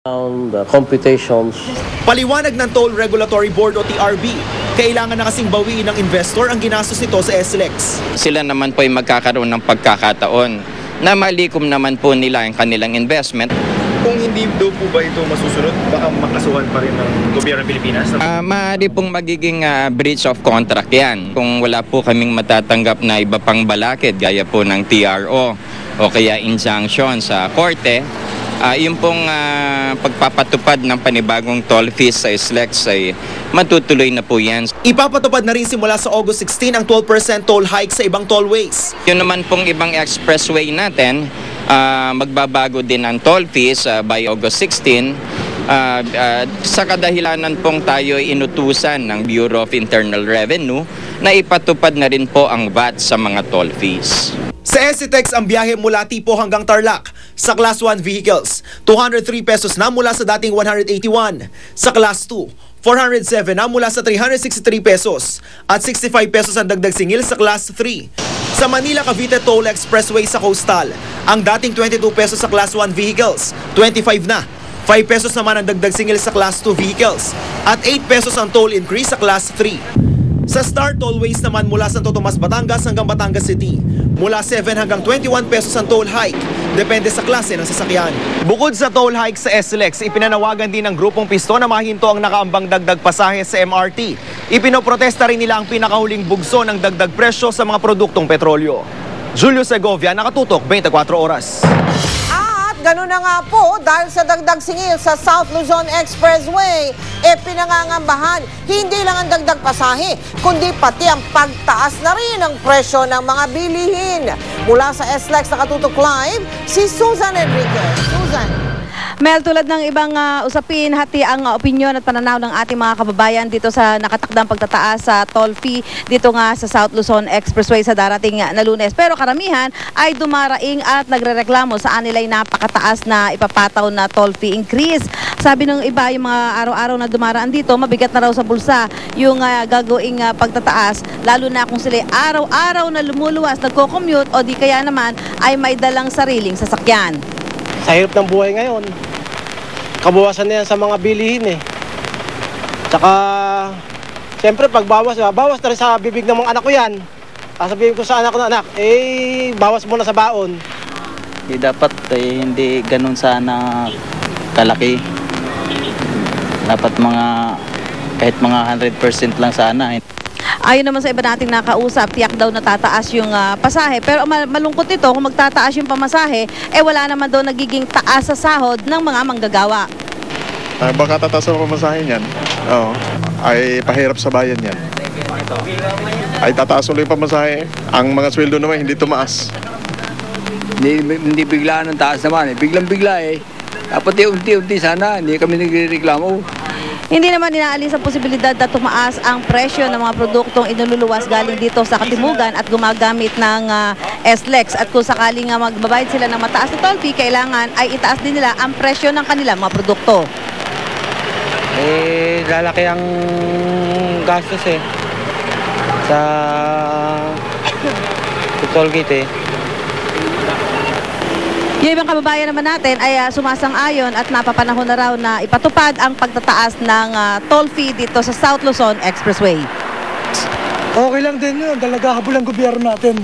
The computations. Paliwanag ng Toll Regulatory Board o TRB, kailangan na kasing bawiin ng investor ang ginastos nito sa SLEX. Sila naman po ay magkakaroon ng pagkakataon na malikom naman po nila ang kanilang investment. Kung hindi daw po ba ito masusunod, baka makasuhan pa rin ng gobyerno ng Pilipinas? Maaari pong magiging breach of contract yan. Kung wala po kaming matatanggap na iba pang balakid, gaya po ng TRO o kaya injunction sa korte, yung pong pagpapatupad ng panibagong toll fees sa SLEX ay matutuloy na po yan. Ipapatupad na rin simula sa August 16 ang 12% toll hike sa ibang tollways. Yun naman pong ibang expressway natin, magbabago din ang toll fees by August 16. Sa kadahilanan pong tayo ay inutusan ng Bureau of Internal Revenue na ipatupad na rin po ang VAT sa mga toll fees. Sa SCTEX ang biyahe mula Tipo hanggang Tarlac sa Class 1 vehicles, 203 pesos na mula sa dating 181. Sa Class 2, 407 na mula sa 363 pesos at 65 pesos ang dagdag singil sa Class 3. Sa Manila-Cavite Toll Expressway sa Coastal, ang dating 22 pesos sa Class 1 vehicles, 25 na. 5 pesos naman ang dagdag singil sa Class 2 vehicles at 8 pesos ang toll increase sa Class 3. Sa Star Tollways naman mula Santo Tomas, Batangas hanggang Batangas City, mula 7 hanggang 21 pesos ang toll hike, depende sa klase ng sasakyan. Bukod sa toll hike sa SLEX, ipinanawagan din ng grupong pisto na mahinto ang nakaambang dagdag pasahe sa MRT. Ipinoprotesta rin nila ang pinakahuling bugso ng dagdag presyo sa mga produktong petrolyo. Julio Segovia, Nakatutok, 24 Oras. Ganun na nga po, dahil sa dagdag singil sa South Luzon Expressway, pinangangambahan hindi lang ang dagdag pasahe, kundi pati ang pagtaas na rin ng presyo ng mga bilihin. Mula sa SLEX Nakatutok Live, si Susan Enriquez. Susan. Mel, tulad ng ibang usapin, hati ang opinyon at pananaw ng ating mga kababayan dito sa nakatakdang pagtataas sa toll fee dito nga sa South Luzon Expressway sa darating na Lunes. Pero karamihan ay dumaraing at nagrereklamo sa anilay napakataas na ipapataw na toll fee increase. Sabi ng iba, yung mga araw-araw na dumaraan dito, mabigat na raw sa bulsa yung gagawing pagtataas, lalo na kung sila araw-araw na lumuluwas, nagko-commute o di kaya naman ay may dalang sariling sasakyan. Sa hirap ng buhay ngayon, kabawasan na yan sa mga bilihin eh. Tsaka, siyempre pag bawas na rin sa bibig ng mga anak ko yan. Sasabihin ko sa anak ko na, anak, bawas mo na sa baon. Dapat hindi ganun sana kalaki. Dapat kahit mga 100% lang sana. Ayon naman sa iba nating nakausap, tiyak daw natataas yung pasahe. Pero malungkot ito, kung magtataas yung pamasahe, wala naman daw nagiging taas sa sahod ng mga manggagawa. Baka tataas ang pamasahe niyan. Oo. Ay pahirap sa bayan yan. Ay tataas ulit yung pamasahe. Ang mga sweldo naman hindi tumaas. Hindi biglaan ang taas naman. Biglang-bigla Dapat unti-unti sana. Hindi kami nagreklamo. Hindi naman inaalis ang posibilidad na tumaas ang presyo ng mga produktong inululuwas galing dito sa Katimugan at gumagamit ng SLEX. At kung sakaling magbabayad sila ng mataas na toll fee, kailangan ay itaas din nila ang presyo ng kanilang mga produkto. Lalaki ang gastos sa toll gate Yung ibang kababayan naman natin ay sumasang-ayon at napapanahon na raw na ipatupad ang pagtataas ng toll fee dito sa South Luzon Expressway. Okay lang din yun, talaga habol ang gobyerno natin.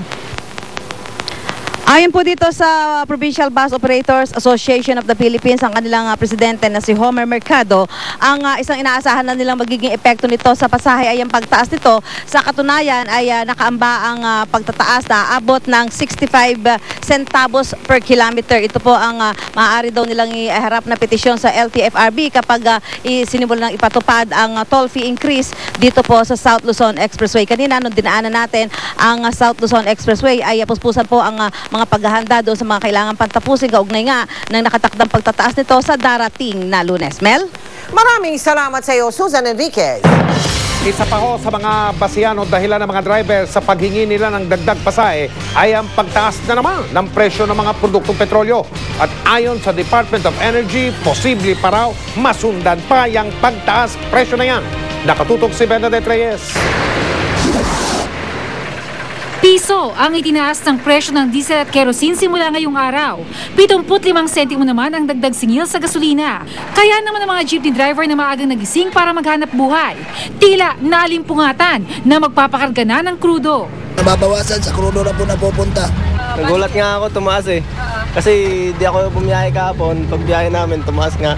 Ayon po dito sa Provincial Bus Operators Association of the Philippines, ang kanilang presidente na si Homer Mercado, ang isang inaasahan na nilang magiging epekto nito sa pasahe ay ang pagtaas nito. Sa katunayan ay nakaamba ang pagtataas na abot ng 65 centavos per kilometer. Ito po ang maaari daw nilang iharap na petisyon sa LTFRB kapag sinimulan ng ipatupad ang toll fee increase dito po sa South Luzon Expressway. Kanina nung dinaanan natin ang South Luzon Expressway ay puspusan po ang mga paghahanda doon sa mga kailangan pantapusin kaugnay nga ng nakatakdang pagtataas nito sa darating na Lunes. Mel? Maraming salamat sa iyo, Susan Enriquez. Isa pa ho sa mga basihan o dahilan ng mga driver sa paghingi nila ng dagdag pasahe ay ang pagtaas na naman ng presyo ng mga produktong petrolyo. At ayon sa Department of Energy, posible pa raw masundan pa yung pagtaas presyo na yan. Nakatutok si Bernadette Reyes. Piso ang itinaas ng presyo ng diesel at kerosene simula ngayong araw. 75 sentimo naman ang dagdag singil sa gasolina. Kaya naman ang mga jeepney driver na maagang nagising para maghanap buhay, tila naalimpungatan na magpapakarga na ng krudo. Nababawasan sa krudo na po napupunta. Nagulat nga ako, tumaas eh. Kasi di ako bumiyahe kahapon, pagbiyahe namin, tumaas nga.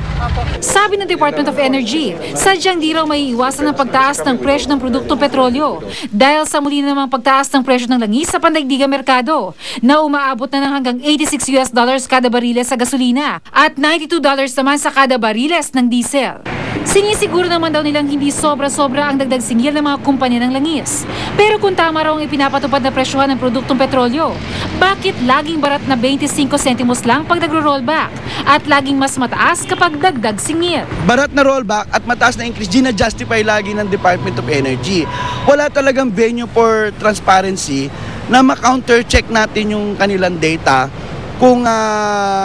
Sabi ng Department of Energy, sadyang di raw may iwasan ng pagtaas ng presyo ng produktong petrolyo dahil sa muli namang pagtaas ng presyo ng langis sa pandaigdigang merkado na umaabot na ng hanggang $86 kada bariles sa gasolina at $92 naman sa kada bariles ng diesel. Sinisiguro naman daw nilang hindi sobra-sobra ang dagdag singil ng mga kumpanya ng langis. Pero kung tama raw ang ipinapatupad na presyohan ng produktong petrolyo, bakit laging barat na 25 sentimos lang pag nagro-rollback at laging mas mataas kapag dagdag singil? Barat na rollback at mataas na increase, gina-justify lagi ng Department of Energy. Wala talagang venue for transparency na ma-counter-check natin yung kanilang data kung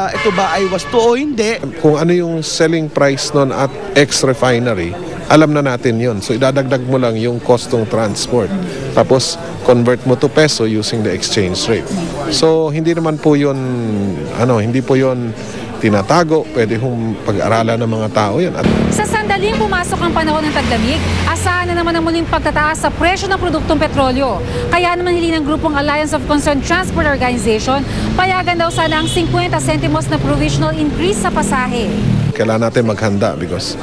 ito ba ay wasto o hindi. Kung ano yung selling price nun at ex-refinery, alam na natin yun. So idadagdag mo lang yung cost ng transport. Tapos convert mo to peso using the exchange rate. So hindi naman po yun, hindi po yun tinatago. Pwede hong pag-aralan ng mga tao yan. Sa sandaling pumasok ang panahon ng taglamig, asahan na naman ang muling pagtataas sa presyo ng produktong petrolyo. Kaya naman hiling ng grupong Alliance of Concerned Transport Organization, payagan daw sana ang 50 sentimos na provisional increase sa pasahe. Kailangan natin maghanda because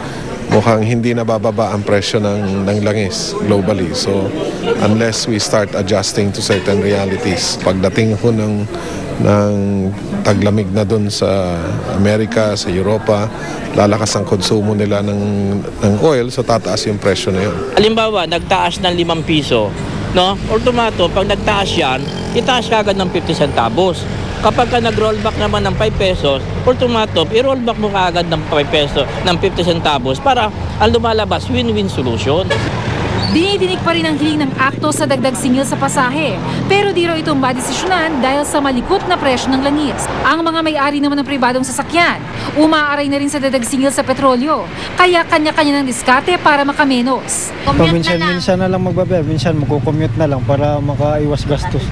mukhang hindi na bababa ang presyo ng langis globally. So unless we start adjusting to certain realities, pagdating ho ng taglamig na doon sa Amerika, sa Europa, lalakas ang konsumo nila ng oil, so tataas yung presyo na yun. Halimbawa, nagtaas ng 5 piso, no? Automato, pag nagtaas yan, itaas kagad ng 50 centavos. Kapag ka nag-rollback naman ng 5 pesos, automato, i-rollback mo kagad ng 5 pesos, ng 50 centavos para ang lumalabas, win-win solution. Dinidinig pa rin ang hiling ng akto sa dagdag singil sa pasahe, pero di raw itong madesisyonan dahil sa malikot na presyo ng langis. Ang mga may-ari naman ng pribadong sasakyan, umaaray na rin sa dagdag singil sa petrolyo, kaya kanya-kanya ng diskarte para makamenos. Minsan na lang magbabayad, minsan magko-commute na lang para makaiwas gastos.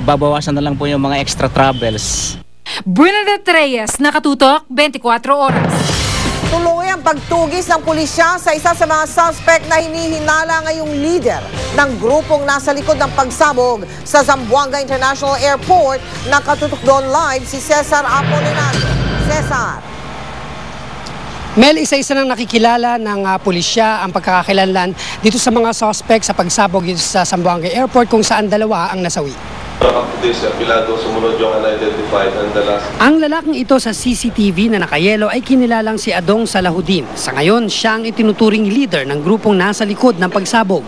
Babawasan na lang po yung mga extra travels. Bernadette Reyes, Nakatutok, 24 Oras. Tuloy ang pagtugis ng pulisya sa isa sa mga suspect na hinihinala ngayong leader ng grupong nasa likod ng pagsabog sa Zamboanga International Airport. Nakatutok doon live si Cesar Apolinario. Cesar. Mel, isa-isa nang nakikilala ng pulisya ang pagkakakilanlan dito sa mga suspect sa pagsabog sa Zamboanga Airport kung saan dalawa ang nasawi. Ang lalaking ito sa CCTV na nakayelo ay kinilalang si Adong Salahuddin. Sa ngayon, siya ang itinuturing leader ng grupong nasa likod ng pagsabog.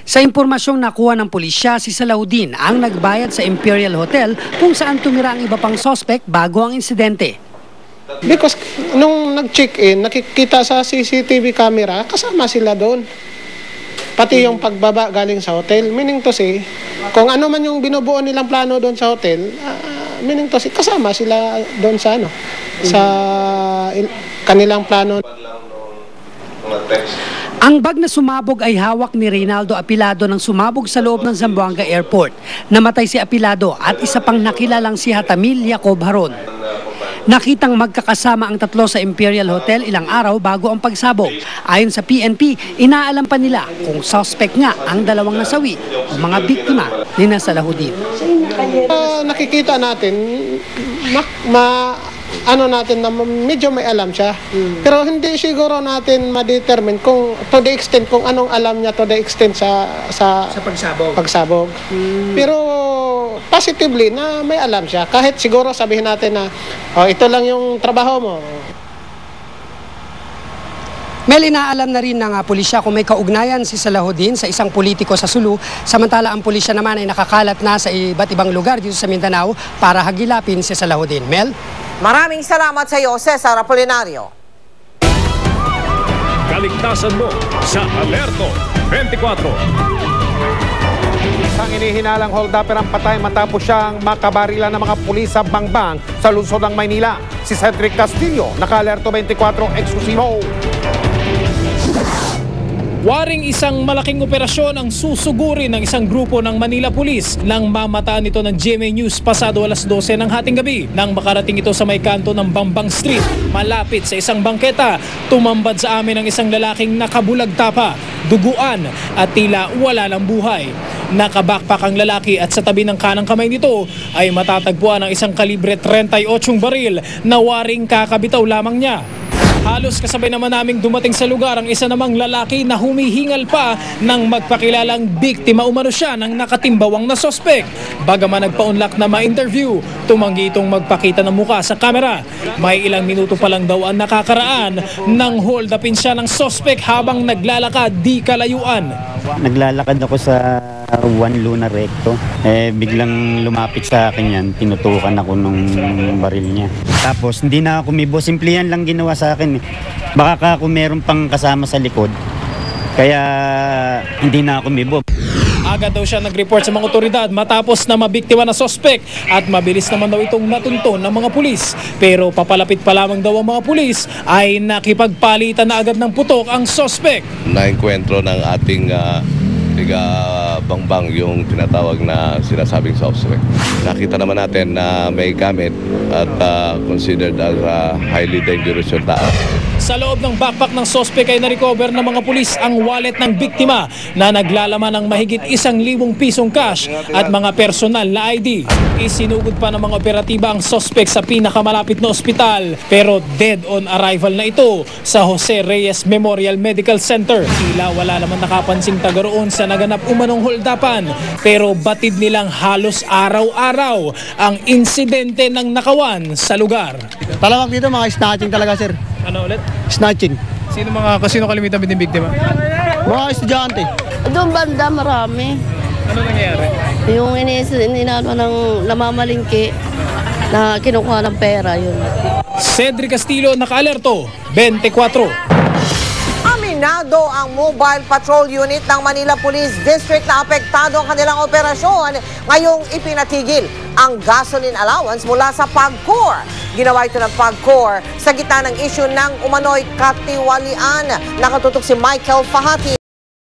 Sa impormasyong nakuha ng pulisya, si Salahuddin ang nagbayad sa Imperial Hotel kung saan tumira ang iba pang suspect bago ang insidente. Because nung nag-check-in, nakikita sa CCTV camera, kasama sila doon. Pati yung pagbaba galing sa hotel. Meaning to say, kung ano man yung binubuo nilang plano doon sa hotel, meaning to say, kasama sila doon sa sa kanilang plano. Ang bag na sumabog ay hawak ni Reynaldo Apilado nang sumabog sa loob ng Zamboanga Airport. Namatay si Apilado at isa pang nakilalang si Hatamil Jacob Haron. Nakitang magkakasama ang tatlo sa Imperial Hotel ilang araw bago ang pagsabog. Ayon sa PNP, inaalam pa nila kung suspect nga ang dalawang nasawi o mga biktima ni Salahuddin. Nakikita natin, natin na medyo may alam siya. Pero hindi siguro natin ma-determine kung to the extent kung anong alam niya to the extent sa pagsabog. Pero positively na may alam siya. Kahit siguro sabihin natin na ito lang yung trabaho mo. Mel, inaalam na rin ng pulisya kung may kaugnayan si Salahuddin sa isang politiko sa Sulu, samantala ang pulisya naman ay nakakalat na sa iba't ibang lugar dito sa Mindanao para hagilapin si Salahuddin. Mel? Maraming salamat sa iyo, Cesar Apolinario. Kaligtasan mo sa Alerto 24. Isang inihinalang hold-upper ang patay matapos siyang makabarila ng mga pulis sa Bangbang sa lungsod ng Maynila. Si Cedric Castillo, naka-Alerto 24 eksklusibo. Waring isang malaking operasyon ang susugurin ng isang grupo ng Manila Police nang mamataan ito ng GMA News pasado alas 12 ng hating gabi. Nang makarating ito sa may kanto ng Bambang Street, malapit sa isang bangketa, tumambad sa amin ang isang lalaking nakabulagta pa, duguan at tila wala ng buhay. Nakabakpak ang lalaki at sa tabi ng kanang kamay nito ay matatagpuan ang isang kalibre 38 baril na waring kakabitaw lamang niya. Halos kasabay naman naming dumating sa lugar ang isa namang lalaki na humihingal pa nang magpakilalang biktima umano siya ng nakatimbawang na sospek. Bagaman nagpa-unlock na ma-interview, tumanggi itong magpakita ng muka sa kamera. May ilang minuto pa lang daw ang nakakaraan nang hold upin siya ng sospek habang naglalakad di kalayuan. Naglalakad ako sa Juan Luna Recto. Biglang lumapit sa akin yan. Tinutukan ako nung baril niya. Tapos hindi na ako umibo. Simple yan lang ginawa sa akin. Baka kung meron pang kasama sa likod. Kaya hindi na ako umibo. Agad daw siya nag-report sa mga otoridad matapos na mabiktima na sospek at mabilis naman daw itong natunton ng mga pulis. Pero papalapit pa lamang daw ang mga pulis ay nakipagpalitan na agad ng putok ang sospek. Naenkwentro ng ating Bangbang yung tinatawag na sinasabing suspect. Nakita naman natin na may gamit at considered as highly dangerous yung tao. Sa loob ng backpack ng sospek ay na-recover ng mga pulis ang wallet ng biktima na naglalaman ng mahigit 1,000 pisong cash at mga personal na ID. Isinugod pa ng mga operatiba ang sospek sa pinakamalapit na ospital pero dead on arrival na ito sa Jose Reyes Memorial Medical Center. Tila wala naman nakapansing taga roon sa naganap umanong holdapan pero batid nilang halos araw-araw ang insidente ng nakawan sa lugar. Talawag dito mga snatching talaga, sir. Ano ulit? Snatching. Kasino kalimitan bitin biktima? Mga estudyante. Doon banda marami. Ano nangyayari? Yung inano ng namamalingki na kinukuha ng pera, yun. Cedric Castillo, naka-alerto, 24. Aminado ang Mobile Patrol Unit ng Manila Police District na apektado ang kanilang operasyon ngayong ipinatigil ang gasoline allowance mula sa PAGCOR. Ginawa ito ng PAGCOR sa gitna ng issue ng umano'y katiwalian. Nakatutok si Michael Fahati.